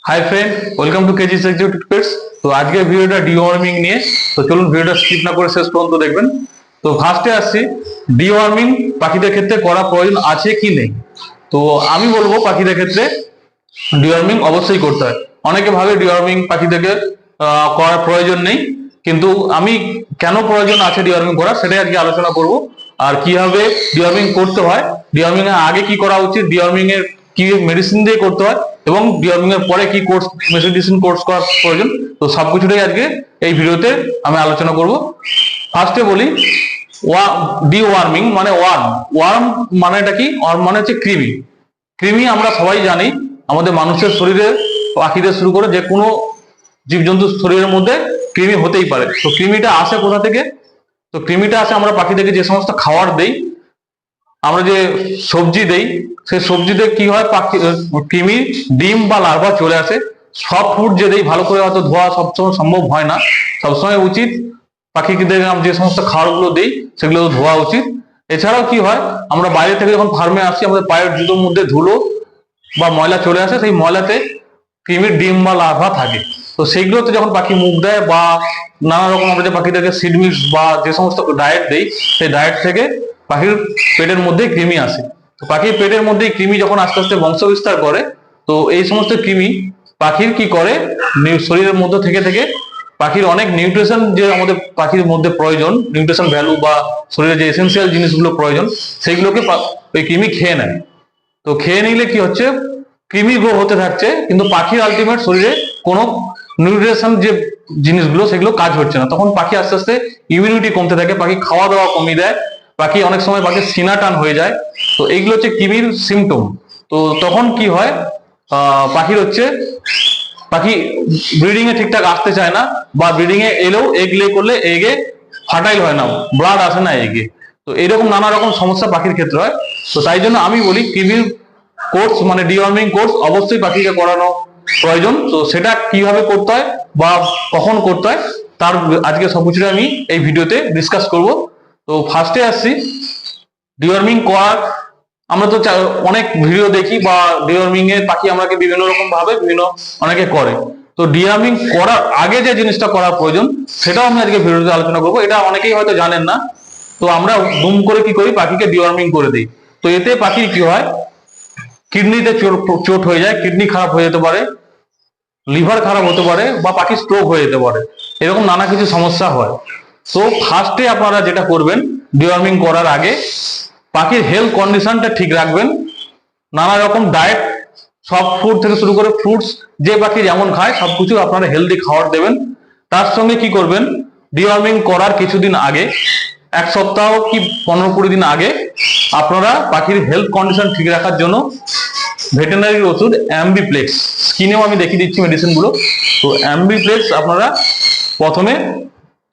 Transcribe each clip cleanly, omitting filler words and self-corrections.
Hi friend, welcome to KG executive tips. तो आज के ভিডিওটা ডিওয়ার্মিং নিয়ে। তো চলুন ভিডিওটা স্কিপ না করে শেষ পর্যন্ত দেখবেন। তো ফার্স্টে আসছি, ডিওয়ার্মিং পাখিদের ক্ষেত্রে করা প্রয়োজন আছে কি নেই। তো আমি বলবো পাখিদের ক্ষেত্রে ডিওয়ার্মিং অবশ্যই করতে হয়। অনেকে ভাবে ডিওয়ার্মিং পাখিদেরকে করার প্রয়োজন নেই, কিন্তু আমি কেন প্রয়োজন আছে ডিওয়ার্মিং করা সেটাই আজকে আলোচনা করব। আর কিভাবে ডিওয়ার্মিং করতে হয়, ডিওয়ার্মিং এর আগে কি করা উচিত, ডিওয়ার্মিং এর কি মেডিসিন দিয়ে করতে হয় এবং ডিওয়ার্মিং এর পরে কি কোর্স মেডিসিন কোর্স করা প্রয়োজন। তো সবকিছুটাই আজকে এই ভিডিওতে আমি আলোচনা করব। ফার্স্টে বলি, ডিওয়ার্মিং মানে ওয়ার্ম মানেটা কি? ওয়ার্ম মানে হচ্ছে কৃমি। কৃমি আমরা সবাই জানি, আমাদের মানুষের শরীরে, পাখিদের শুরু করে যে কোনো জীবজন্তুর শরীরের মধ্যে কৃমি হতেই পারে। তো কৃমিটা আসে কোথা থেকে? তো কৃমিটা আসে আমরা পাখিদেরকে যে সমস্ত খাবার দেই, আমরা যে সবজি দেই, সেই সবজিতে কি হয়, পাখি কৃমি ডিম বা লার্ভা চলে আসে। সফট ফুড যে দেই, ভালো করে হয়তো ধোয়া সবসময় সম্ভব হয় না, সবসময় উচিত পাখিদের যে সমস্ত খাবারগুলো দেই সেগুলো ধোয়া উচিত। এছাড়াও কি হয়, আমরা বাইরে থেকে যখন ফার্মে আসি, আমাদের পায়ের জুতোর মধ্যে ধুলো বা ময়লা চলে আসে, সেই ময়লাতে কৃমির ডিম বা লার্ভা থাকে। তো সেইগুলোতে যখন পাখি মুখ দেয় বা নানা রকম আমরা যে পাখিদেরকে সিড মিক্স বা যে সমস্ত ডায়েট দেই, সেই ডায়েট থেকে পাখির পেটের মধ্যে কৃমি আসে। তো পাখির পেটের মধ্যে কৃমি যখন আস্তে আস্তে বংশ বিস্তার করে, তো এই সমস্ত কৃমি পাখির কি করে, শরীরের মধ্যে থেকে থেকে পাখির অনেক নিউট্রিশন যে আমাদের পাখির মধ্যে প্রয়োজন, নিউট্রিশন ভ্যালু বা শরীরে যে এসেন্সিয়াল জিনিসগুলো প্রয়োজন, সেইগুলোকে ওই কৃমি খেয়ে নেয়। তো খেয়ে নিলে কি হচ্ছে, কৃমি গ্রো হতে থাকছে, কিন্তু পাখির আলটিমেট শরীরে কোনো নিউট্রিশন যে জিনিসগুলো সেগুলো কাজ হচ্ছে না। তখন পাখি আস্তে আস্তে ইমিউনিটি কমতে থাকে, পাখি খাওয়া দাওয়া কমিয়ে দেয়, পাখি অনেক সময় পাখির সিনা টান হয়ে যায়। তো এইগুলো হচ্ছে কৃমির সিমটম। তো তখন কি হয়, পাখির হচ্ছে পাখি ব্রিডিং এ ঠিকঠাক আসতে চায় না, বা ব্রিডিং এ এলেও এগ লে করলে এগে ফার্টাইল হয় না, ব্লাড আসে না এগে। তো এইরকম নানা রকম সমস্যা পাখির ক্ষেত্রে হয়। তো তাই জন্য আমি বলি কৃমির কোর্স মানে ডিওয়ার্মিং কোর্স অবশ্যই পাখিকে করানো প্রয়োজন। তো সেটা কিভাবে করতে হয় বা কখন করতে হয়, তার আজকে সবকিছু আমি এই ভিডিওতে ডিসকাস করব। তো ফার্স্টে আসছি, ডিওয়ার্মিং করার আমরা তো অনেক ভিডিও দেখি, বা ডিওয়ার্মিং এর পাখি আমাকে বিভিন্ন রকম ভাবে বিভিন্ন অনেকে করে। তো ডিওয়ার্মিং করার আগে যে জিনিসটা করা প্রয়োজন সেটাও আমি আজকে ভিডিওতে আলোচনা করবো। এটা অনেকেই হয়তো জানেন না। তো আমরা দুম করে কি করি, পাখিকে ডিওয়ার্মিং করে দিই। তো এতে পাখির কি হয়, কিডনিতে চোট হয়ে যায়, কিডনি খারাপ হয়ে যেতে পারে, লিভার খারাপ হতে পারে, বা পাখি স্ট্রোক হয়ে যেতে পারে, এরকম নানা কিছু সমস্যা হয়। তো ফার্স্টে আপনারা যেটা করবেন, ডিওয়ার্মিং করার আগে পাখির হেলথ কন্ডিশনটা ঠিক রাখবেন। নানা রকম ডায়েট, সফট ফুড থেকে শুরু করে ফ্রুটস, যে পাখি যেমন খায় সবকিছু আপনারা হেলদি খাবার দেবেন। তার সঙ্গে কি করবেন, ডিওয়ার্মিং করার কিছুদিন আগে, এক সপ্তাহ কি 15-20 দিন আগে, আপনারা পাখির হেলথ কন্ডিশন ঠিক রাখার জন্য ভেটেরিনারি ওষুধ অ্যাম্বিপ্লেক্স, স্ক্রিনেও আমি দেখিয়ে দিচ্ছি মেডিসিন গুলো। তো অ্যাম্বিপ্লেক্স আপনারা প্রথমে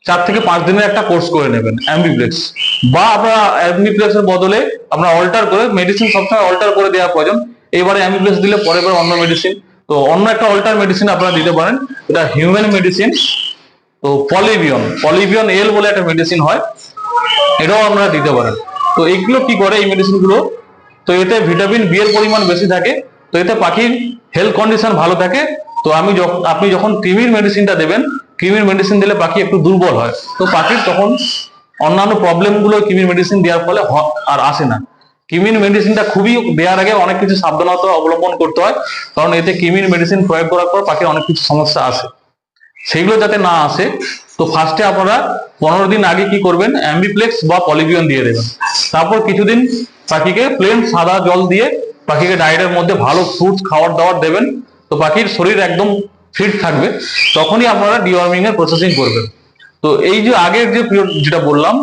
4 থেকে 5 দিনের একটা কোর্স করে নেবেন অ্যাম্বিপ্লেক্স, বা আপনারা অ্যাম্বিপ্লেক্স এর বদলে আমরা অল্টার করে, মেডিসিন সবসময় অল্টার করে দেওয়া প্রয়োজন। এবারে অ্যাম্বিপ্লেক্স দিলে পরের বার অন্য মেডিসিন, তো অন্য একটা অল্টার মেডিসিন আপনারা দিতে পারেন। এটা হিউম্যান মেডিসিন। তো পলিভিয়ন এল বলে একটা মেডিসিন হয়, এটাও আপনারা দিতে পারেন। তো এইগুলো কি করে এই মেডিসিন গুলো, তো এতে ভিটামিন বি এর পরিমাণ বেশি থাকে, তো এতে পাখির হেলথ কন্ডিশন ভালো থাকে। তো আপনি যখন কৃমির মেডিসিনটা দেবেন, কৃমির মেডিসিন দিলে পাখি একটু দুর্বল হয়, তো পাখির তখন অন্যান্য প্রবলেম গুলো কৃমির মেডিসিন দেওয়ার ফলে আর আসে না। কৃমির মেডিসিনটা খুবই দেওয়ার আগে অনেক কিছু সাবধানতা অবলম্বন করতে হয়, কারণ এতে কৃমির মেডিসিন প্রয়োগ করার পর পাখির অনেক কিছু সমস্যা আসে, সেগুলো যাতে না আসে। তো ফার্স্টে আপনারা 15 দিন আগে কি করবেন, অ্যাম্বিপ্লেক্স বা পলিভিয়ন দিয়ে দেবেন। তারপর কিছুদিন পাখিকে প্লেন সাদা জল দিয়ে পাখিকে ডায়েটের মধ্যে ভালো ফ্রুটস খাবার দাবার দেবেন। তো পাখির শরীর একদম ফিট থাকবে, তখনই আপনারা ডিওয়ার্মিং এর প্রসেসিং করবেন। তো এই যে আগের যে যেটা বললাম,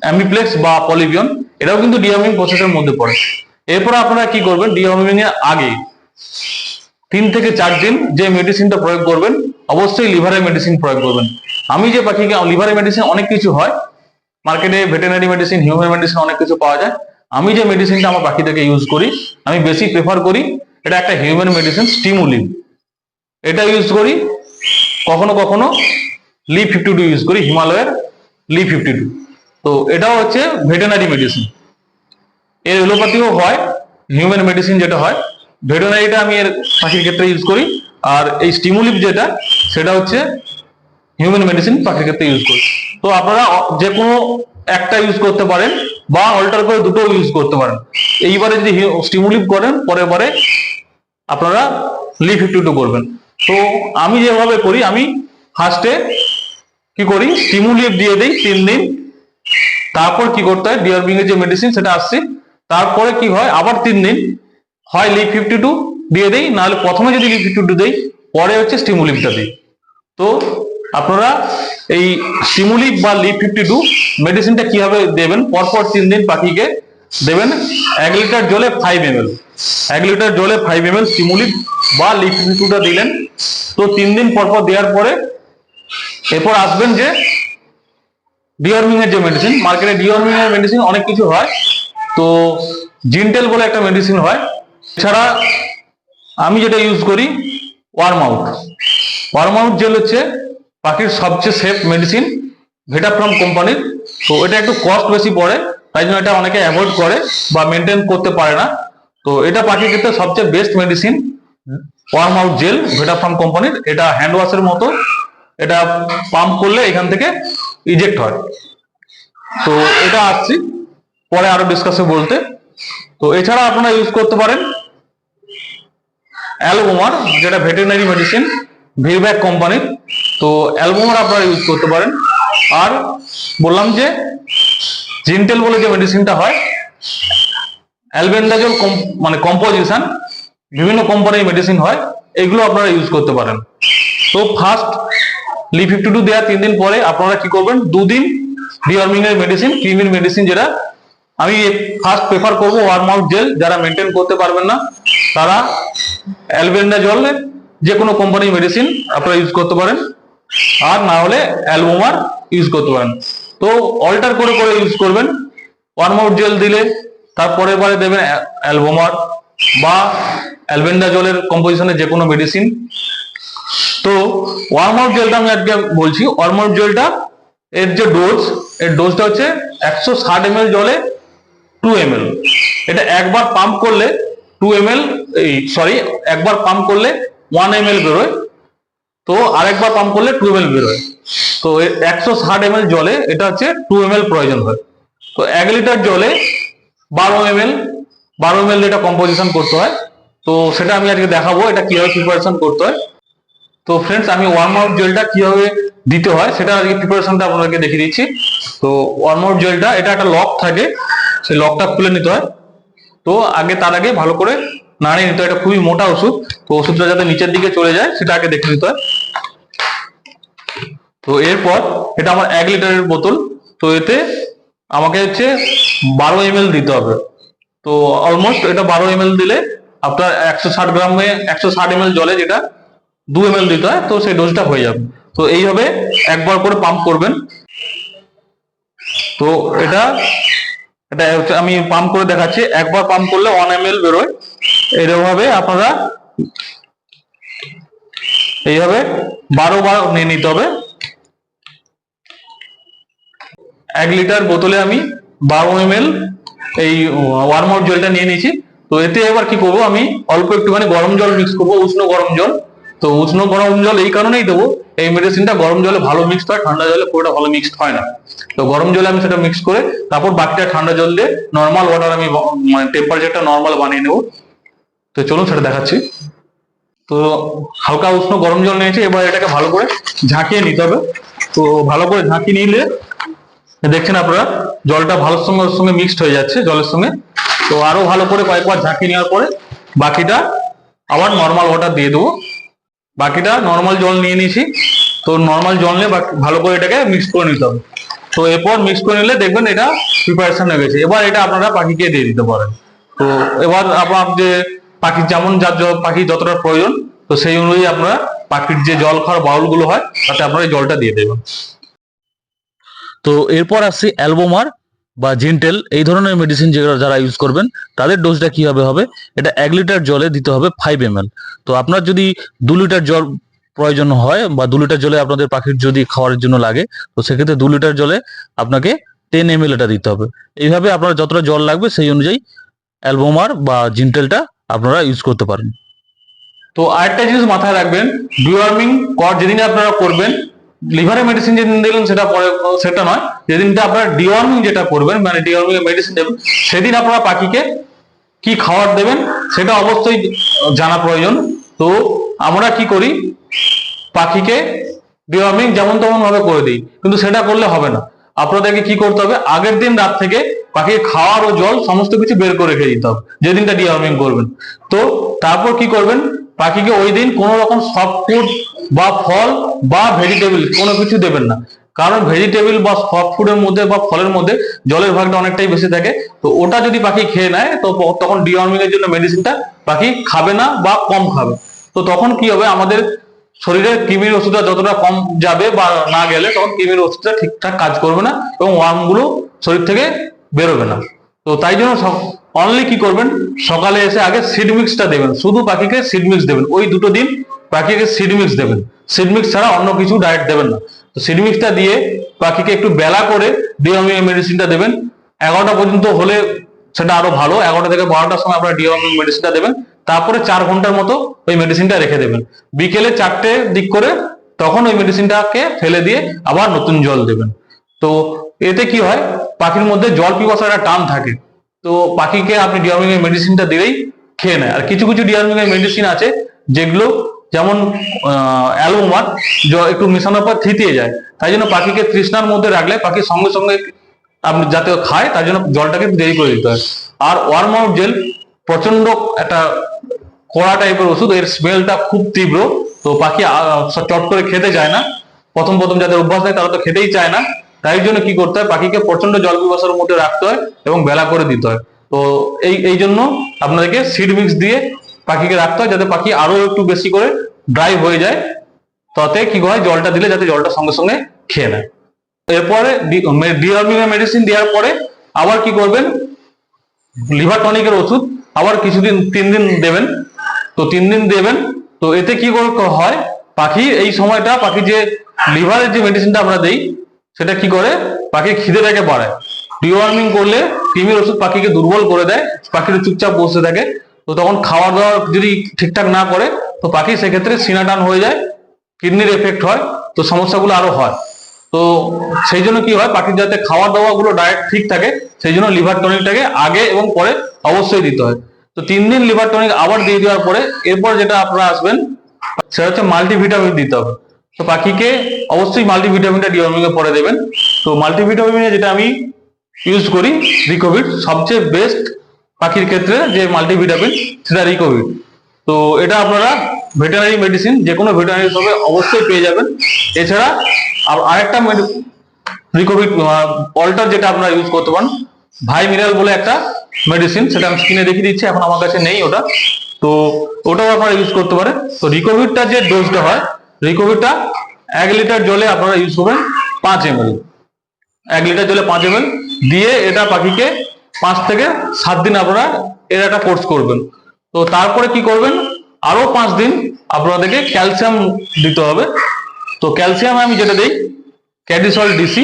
অ্যাম্বিপ্লেক্স বা পলিভিয়ন, এটাও কিন্তু ডিওয়ার্মিং প্রসেসের মধ্যে পড়ে। এরপর আপনারা কি করবেন, ডিওয়ার্মিং এর আগে 3 থেকে 4 দিন যে মেডিসিনটা প্রয়োগ করবেন, অবশ্যই লিভারের মেডিসিন প্রয়োগ করবেন। আমি যে পাখিকে, লিভারের মেডিসিন অনেক কিছু হয় মার্কেটে, ভেটেরিনারি মেডিসিন, হিউম্যান মেডিসিন অনেক কিছু পাওয়া যায়। আমি যে মেডিসিনটা আমার পাখিদেরকে ইউজ করি, আমি বেশি প্রেফার করি, এটা একটা হিউম্যান মেডিসিন, স্টিমুলিন। এটা ইউজ করি। কখনো কখনো লি 52 ইউজ করি, হিমালয়ের লি 52। তো এটাও হচ্ছে ভেটেরিনারি মেডিসিন। এর এলোপ্যাথিও হয়, হিউম্যান মেডিসিন যেটা হয়। ভেটেরিনারিটা আমি এর পাখির ক্ষেত্রে ইউজ করি, আর এই স্টিমুলিপ যেটা সেটা হচ্ছে হিউম্যান মেডিসিন পাখির ক্ষেত্রে ইউজ করি। তো আপনারা যে কোনো একটা ইউজ করতে পারেন বা অল্টার করে দুটো ইউজ করতে পারেন। এইবারে যদি স্টিমুলিপ করেন, পরের বারে আপনারা Li52 করবেন। তো আমি যেভাবে করি, আমি ফার্স্টে কি করি, স্টিমুলিপ দিয়ে দিই 3 দিন, তারপর কি করতে হয়, ডিওয়ার্মিং এর যে মেডিসিন সেটা আসছে, তারপরে কি হয় আবার 3 দিন হয় Li52 দিয়ে দেই, নাহলে প্রথমে যদি Li52 দেই পরে হচ্ছে স্টিমুলিপটা দিই। তো আপনারা এই স্টিমুলিপ বা Li52 মেডিসিনটা কিভাবে দেবেন, পরপর 3 দিন পাখিকে দেবেন 1 লিটার জলে 5 ml, 1 লিটার জলে 5 ml স্টিমুলিপ বা Li52টা দিলেন। তো 3 দিন পরপর দেওয়ার পরে এরপর আসবেন যে ডিওয়ার্মিং এর যে মেডিসিন, মার্কেটে ডিওয়ার্মিং এর মেডিসিন অনেক কিছু হয়, তো জিনটেল বলে একটা মেডিসিন হয়। এছাড়া আমি যেটা ইউজ করি ওয়ার্মআউট, ওয়ার্মআউট জেল হচ্ছে পাখির সবচেয়ে সেফ মেডিসিন ভেটাফ্রম কোম্পানির। তো এটা একটু কস্ট বেশি পড়ে, তাই জন্য এটা অনেকে অ্যাভয়েড করে বা মেনটেন করতে পারে না। তো এটা পাখির ক্ষেত্রে সবচেয়ে বেস্ট মেডিসিন ওয়ার্মআউট জেল ভেটাফ্রম কোম্পানির। এটা হ্যান্ড ওয়াশের মতো, এটা পাম্প করলে এখান থেকে ইজেক্ট হয়। তো এটা আসছি পরে আরো ডিসকাসে বলতে। তো এছাড়া আপনারা ইউজ করতে পারেন অ্যালবোমার, যেটা ভেটেরিনারি মেডিসিন ভিরব্যাক কোম্পানির। তো অ্যালবোমার আপনারা ইউজ করতে পারেন। আর বললাম যে জিনটেল বলে যে মেডিসিনটা হয়, অ্যালবেন্ডাজল মানে কম্পোজিশন, বিভিন্ন কোম্পানির মেডিসিন হয়, এগুলো আপনারা ইউজ করতে পারেন। তো ফার্স্ট Li52 দেওয়ার 3 দিন পরে আপনারা কি করবেন, 2 দিন ডিওয়ার্মিং এর মেডিসিন, ক্রিমির মেডিসিন, যেটা আমি ফার্স্ট প্রেফার করব ওয়ার্মআউট জেল। যারা মেনটেন করতে পারবেন না তারা অ্যালবেন্ডাজল যে কোনো কোম্পানির মেডিসিন আপনারা ইউজ করতে পারেন, আর না হলে অ্যালবোমার ইউজ করতে পারেন। তো অল্টার করে করে ইউজ করবেন। ওয়ার্মআউট জেল দিলে তারপরে বারে দেবেন অ্যালবোমার বা অ্যালবেন্ডাজলের কম্পোজিশনের যে কোনো মেডিসিন। তো ওয়ার্মআউট জেলটা আমি আজকে বলছি। ওয়ার্মআউট জেলটা এর যে ডোজ, এর ডোজটা হচ্ছে 160 ml জলে 2 ml। এটা একবার পাম্প করলে 2 ml, একবার পাম্প করলে 1 ml বেরোয়, তো আরেকবার পাম্প করলে 2 ml বেরোয়। তো 160 ml জলে এটা হচ্ছে 2 ml প্রয়োজন হয়। তো 1 লিটার জলে 12 ml এটা কম্পোজিশন করতে হয়। তো সেটা আমি আজকে দেখাবো এটা কিভাবে প্রিপারেশন করতে হয়। তো ফ্রেন্ডস, আমি ওয়ার্মআউট জেলটা কিভাবে দিতে হয় সেটা আজকে প্রিপারেশনটা আপনাদেরকে দেখিয়ে দিচ্ছি। তো ওয়ার্মআউট জেলটা, এটা একটা লক থাকে, সেই লকটা খুলে নিতে হয়। তো তার আগে ভালো করে নাড়িয়ে নিতে হয়। এটা খুবই মোটা ওষুধ, তো ওষুধটা যাতে নিচের দিকে চলে যায় সেটা আগে দেখে নিতে হয়। তো এরপর এটা আমার 1 লিটারের বোতল, তো এতে আমাকে হচ্ছে 12 ml দিতে হবে। তো অলমোস্ট এটা 12 ml দিলে আপনার 160 গ্রামে 160 ml জলে যেটা 2 ml দিতে হয়, তো সেই ডোজটা হয়ে যাবে। তো এইভাবে একবার করে পাম্প করবেন। তো এটা এটা আমি পাম্প করে দেখাচ্ছি। একবার পাম্প করলে 1 ml বেরোয়। এইভাবে আপনারা এইভাবে 12 বার নিয়ে নিতে হবে। 1 লিটার বোতলে আমি 12 ml এই ওয়ার্মআউট জলটা নিয়ে নিয়েছি। তো এতে এবার কি করব, আমি অল্প একটুখানি গরম জল মিক্স করব, উষ্ণ গরম জল। তো উষ্ণ গরম জল এই কারণেই দেবো, এই মেডিসিনটা গরম জলে ভালো মিক্সড হয়, ঠান্ডা জলে পুরোটা ভালো মিক্সড হয় না। তো গরম জলে আমি সেটা মিক্স করে তারপর বাকিটা ঠান্ডা জল দিয়ে নর্মাল ওয়াটার আমি মানে টেম্পারেচারটা নর্মাল বানিয়ে নেব। তো চলুন সেটা দেখাচ্ছি। তো হালকা উষ্ণ গরম জল নিয়েছি, এবার এটাকে ভালো করে ঝাঁকিয়ে নিতে হবে। তো ভালো করে ঝাঁকিয়ে নিলে দেখছেন আপনারা জলটা ভালোর সঙ্গে মিক্সড হয়ে যাচ্ছে জলের সঙ্গে। তো আরো ভালো করে কয়েকবার ঝাঁকিয়ে নেওয়ার পরে বাকিটা আবার নর্মাল ওয়াটার দিয়ে দেবো। বাকিটা নর্মাল জল নিয়ে নিয়েছি। তো নর্মাল জল নিয়ে ভালো করে এটাকে মিক্স করে নিতে হবে। তো এরপর মিক্স করে নিলে দেখবেন এটা প্রিপারেশন হয়ে গেছে। এবার এটা আপনারা পাখিকে দিয়ে দিতে পারেন। তো এবার আপনার যে পাখির যেমন পাখি যতটা প্রয়োজন, তো সেই অনুযায়ী আপনারা পাখির যে জল খাওয়ার বাউল গুলো হয় তাতে আপনারা এই জলটা দিয়ে দেবেন। তো এরপর আসছে অ্যালবোমার বা জিনটেল, এই ধরনের মেডিসিন যারা ইউজ করবেন তাদের ডোজটা কিভাবে হবে, এটা 1 লিটার জলে দিতে হবে 5 ml। তো আপনার যদি 2 লিটার জল প্রয়োজন হয় বা 2 লিটার জলে আপনাদের পাখির যদি খাওয়ার জন্য লাগে, তো সেক্ষেত্রে 2 লিটার জলে আপনাকে 10 ml এটা দিতে হবে। এইভাবে আপনার যতটা জল লাগবে সেই অনুযায়ী অ্যালবোমার বা জিনটেলটা আপনারা ইউজ করতে পারেন। তো আরেকটা জিনিস মাথায় রাখবেন, ডিওয়ার্মিং যেদিন আপনারা করবেন, লিভারের মেডিসিন যেদিন দিলেন সেটা পরে, সেটা নয়, যেদিনটা আপনারা ডিওয়ার্মিং যেটা করবেন মানে ডিওয়ার্মিং এর মেডিসিন দেবেন, সেদিন আপনারা পাখিকে কি খাবার দেবেন সেটা অবশ্যই জানা প্রয়োজন। তো আমরা কি করি, পাখিকে ডিওয়ার্মিং যেমন তেমন ভাবে করে দিই, কিন্তু সেটা করলে হবে না। আপনাদেরকে কি করতে হবে, আগের দিন রাত থেকে পাখির খাওয়ার ও জল সমস্ত কিছু বের করে রেখে দিতে হবে যেদিনটা ডিওয়ার্মিং করবেন। তো তারপর কি করবেন, পাখিকে ওই দিন কোনো রকম সফট ফুড বা ফল বা ভেজিটেবল কোনো কিছু দেবেন না, কারণ ভেজিটেবল বা সফট ফুডের মধ্যে বা ফলের মধ্যে জলের ভাগটা অনেকটাই বেশি থাকে। তো ওটা যদি পাখি খেয়ে নেয় তো তখন ডিওয়ার্মিং এর জন্য মেডিসিনটা পাখি খাবে না বা কম খাবে। তো তখন কি হবে, আমাদের শরীরে কৃমির ওষুধটা যতটা কম যাবে বা না গেলে তখন কৃমির ওষুধটা ঠিকঠাক কাজ করবে না এবং ওয়ার্ম গুলো শরীর থেকে বেরোবে না। তো তাই জন্য অনলি কি করবেন, সকালে এসে আগে সিড মিক্সটা দেবেন, শুধু পাখিকে সিড মিক্স দেবেন, ওই দুটো দিন পাখিকে সিড মিক্স দেবেন, সিড মিক্স ছাড়া অন্য কিছু ডায়েট দেবেন না। তো সিড মিক্সটা দিয়ে পাখিকে একটু বেলা করে ডিওয়ার্মিং মেডিসিনটা দেবেন। 11টা পর্যন্ত হলে সেটা আরো ভালো, 11টা থেকে 12টার সময় আপনারা ডিওয়ার্মিং মেডিসিনটা দেবেন, তারপরে 4 ঘন্টার মতো ওই মেডিসিনটা রেখে দেবেন, বিকেলে 4টে দিক করে তখন ওই মেডিসিনটাকে ফেলে দিয়ে আবার নতুন জল দেবেন। তো এতে কি হয়, পাখির মধ্যে জল পিপাসার একটা টান থাকে, তো পাখিকে আপনি ডিওয়ার্মিং এর মেডিসিনটা দিলেই খেয়ে নেয়। আর কিছু কিছু ডিওয়ার্মিং এর মেডিসিন আছে যেগুলো যেমন অ্যালোমার একটু মেশানোর পর থিতিয়ে যায়, তাই জন্য পাখিকে তৃষ্ণার মধ্যে রাখলে পাখি সঙ্গে সঙ্গে আপনি যাতে খায় তার জন্য জলটাকে দেরি করে দিতে হয়। আর ওয়ার্ম আউট জেল প্রচন্ড একটা কড়া টাইপের ওষুধ, এর স্মেলটা খুব তীব্র, তো পাখি চট করে খেতে চায় না, প্রথম প্রথম যাদের অভ্যাস নেই তারা তো খেতেই চায় না। তাই জন্য কি করতে হয়, পাখিকে প্রচন্ড জল পিপাসার মধ্যে রাখতে হয় এবং বেলা করে দিতে হয়। তো এই জন্য আপনাদেরকে সিড মিক্স দিয়ে পাখিকে রাখতে হয়, যাতে পাখি আরো একটু বেশি করে ড্রাই হয়ে যায়, তাতে কি হয় জলটা দিলে যাতে জলটা সঙ্গে সঙ্গে খেয়ে নেয়। এরপরে ডিওয়ার্মিং এর মেডিসিন দেওয়ার পরে আবার কি করবেন, লিভার টনিকের ওষুধ আবার কিছুদিন 3 দিন দেবেন। তো 3 দিন দেবেন, তো এতে কি হয়, পাখি এই সময়টা পাখি যে লিভারের যে মেডিসিনটা আমরা দেই সেটা কি করে, পাখির খিদেটাকে বাড়ায়। ডিওয়ার্মিং করলে কৃমির ওষুধ পাখিকে দুর্বল করে দেয়, পাখির চুপচাপ বসে থাকে, তো তখন খাওয়া দাওয়া যদি ঠিকঠাক না করে তো পাখি সেক্ষেত্রে সিনা টান হয়ে যায়, কিডনির এফেক্ট হয়, তো সমস্যাগুলো আরো হয়। তো সেই জন্য কি হয়, পাখির যাতে খাওয়া দাওয়া গুলো ডায়েট ঠিক থাকে সেই জন্য লিভার টনিকটাকে আগে এবং পরে অবশ্যই দিতে হয়। তো 3 দিন লিভার টনিক আবার দিয়ে দেওয়ার পরে এরপর যেটা আপনারা আসবেন সেটা হচ্ছে মাল্টিভিটামিন দিতে হবে। তো পাখিকে অবশ্যই মাল্টিভিটামিনটা ডিওয়ার্মিং এর পরে দেবেন। তো মাল্টিভিটামিনে যেটা আমি ইউজ করি রিকোভিট, সবচেয়ে বেস্ট পাখির ক্ষেত্রে যে মাল্টিভিটামিন সেটা রিকোভিট। তো এটা আপনারা ভেটেরিনারি মেডিসিন যে কোনো ভেটেরিনারি শপে অবশ্যই পেয়ে যাবেন। এছাড়া আরেকটা রিকোভিট অল্টার যেটা আপনারা ইউজ করতে পারেন, ভাই মিনারেল বলে একটা মেডিসিন, সেটা আমি স্ক্রিনে দেখিয়ে দিচ্ছি, এখন আমার কাছে নেই ওটা, তো ওটাও আপনারা ইউজ করতে পারেন। তো রিকোভিটটা যে ডোজটা হয়, রিকোভিটটা 1 লিটার জলে আপনারা ইউজ করবেন 5 ml, 1 লিটার জলে 5 ml দিয়ে এটা পাখিকে 5 থেকে 7 দিন আপনারা এর একটা কোর্স করবেন। তো তারপরে কি করবেন, আরো 5 দিন আপনাদেরকে ক্যালসিয়াম দিতে হবে। তো ক্যালসিয়াম আমি যেটা দিই ক্যাডিসল ডিসি,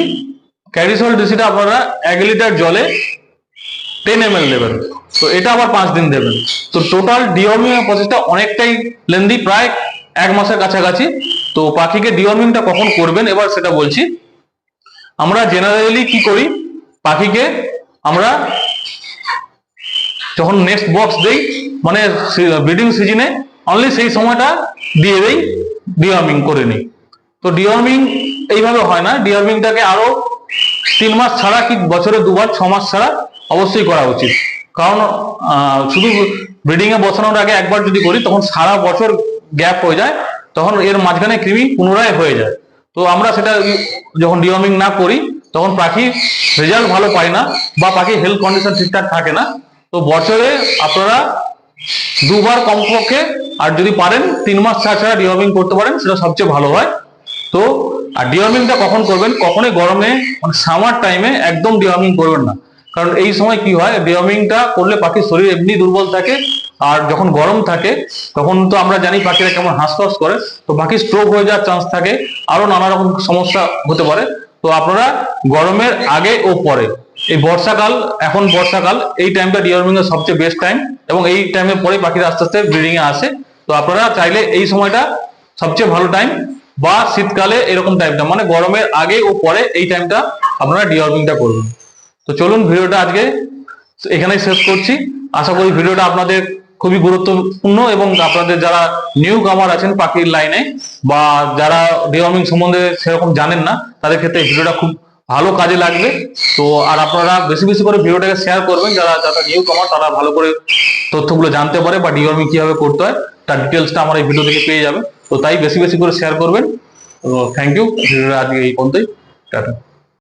ক্যাডিসল ডিসিটা আপনারা 1 লিটার জলে 10 ml দেবেন, তো এটা আবার 5 দিন দেবেন। তো টোটাল ডিওয়ার্মিং এর প্রসেসটা অনেকটাই লেন্দি, প্রায় 1 মাসের কাছাকাছি। তো পাখিকে ডিওয়ার্মিংটা কখন করবেন এবার সেটা বলছি। আমরা জেনারেলি কি করি, পাখিকে আমরা যখন নেক্সট বক্স দেই মানে ব্রিডিং সিজনে অনলি সেই সময়টা দিয়ে দেই, ডিওয়ার্মিং করে নিই। তো ডিওয়ার্মিং এইভাবে হয় না, ডিওয়ার্মিংটাকে আরো 3 মাস ছাড়া কি বছরে 2 বার 6 মাস ছাড়া অবশ্যই করা উচিত। কারণ শুধু ব্রিডিং এ বসানোর আগে একবার যদি করি তখন সারা বছর গ্যাপ হয়ে যায়, তখন এর মাঝখানে কৃমি পুনরায় হয়ে যায়। তো আমরা সেটা যখন ডিওয়ার্মিং না করি তখন পাখির রেজাল্ট ভালো পায় না বা পাখির হেলথ কন্ডিশন ঠিকঠাক থাকে না। তো বছরে আপনারা 2 বার কমপক্ষে, আর যদি পারেন 3 মাস ছাড়া ছাড়া ডিওয়ার্মিং করতে পারেন সেটা সবচেয়ে ভালো হয়। তো আর ডিওয়ার্মিংটা কখন করবেন, কখনোই গরমে মানে সামার টাইমে একদম ডিওয়ার্মিং করবেন না, কারণ এই সময় কি হয় ডিওয়ার্মিংটা করলে পাখির শরীর এমনি দুর্বল থাকে, আর যখন গরম থাকে তখন তো আমরা জানি পাখিরা কেমন হাঁসফাঁস করে, তো পাখির স্ট্রোক হয়ে যাওয়ার চান্স থাকে, আরো নানা রকম সমস্যা হতে পারে। তো আপনারা গরমের আগে ও পরে এই বর্ষাকাল, এখন বর্ষাকাল, এই টাইমটা ডিওয়ার্মিং এর সবচেয়ে বেস্ট টাইম, এবং এই টাইমের পরে পাখিরা আস্তে আস্তে ব্রিডিং এ আসে। তো আপনারা চাইলে এই সময়টা সবচেয়ে ভালো টাইম, বা শীতকালে এরকম টাইমটা মানে গরমের আগে ও পরে এই টাইমটা আপনারা ডিওয়ার্মিংটা করবেন। তো চলুন ভিডিওটা আজকে এখানেই শেষ করছি। আশা করি ভিডিওটা আপনাদের খুবই গুরুত্বপূর্ণ, এবং আপনাদের যারা নিউ কামার আছেন পাখির লাইনে, বা যারা ডিওয়ার্মিং সম্বন্ধে সেরকম জানেন না, তাদের ক্ষেত্রে এই ভিডিওটা খুব ভালো কাজে লাগবে। তো আর আপনারা বেশি বেশি করে ভিডিওটাকে শেয়ার করবেন, যারা যারা নিউ কামার তারা ভালো করে তথ্যগুলো জানতে পারে, বা ডিওয়ার্মিং কিভাবে করতে হয় তার ডিটেলসটা আমার এই ভিডিও থেকে পেয়ে যাবে। তো তাই বেশি বেশি করে শেয়ার করবেন। তো থ্যাংক ইউ, ভিডিওটা আজকে এই পর্যন্তই, টাটা।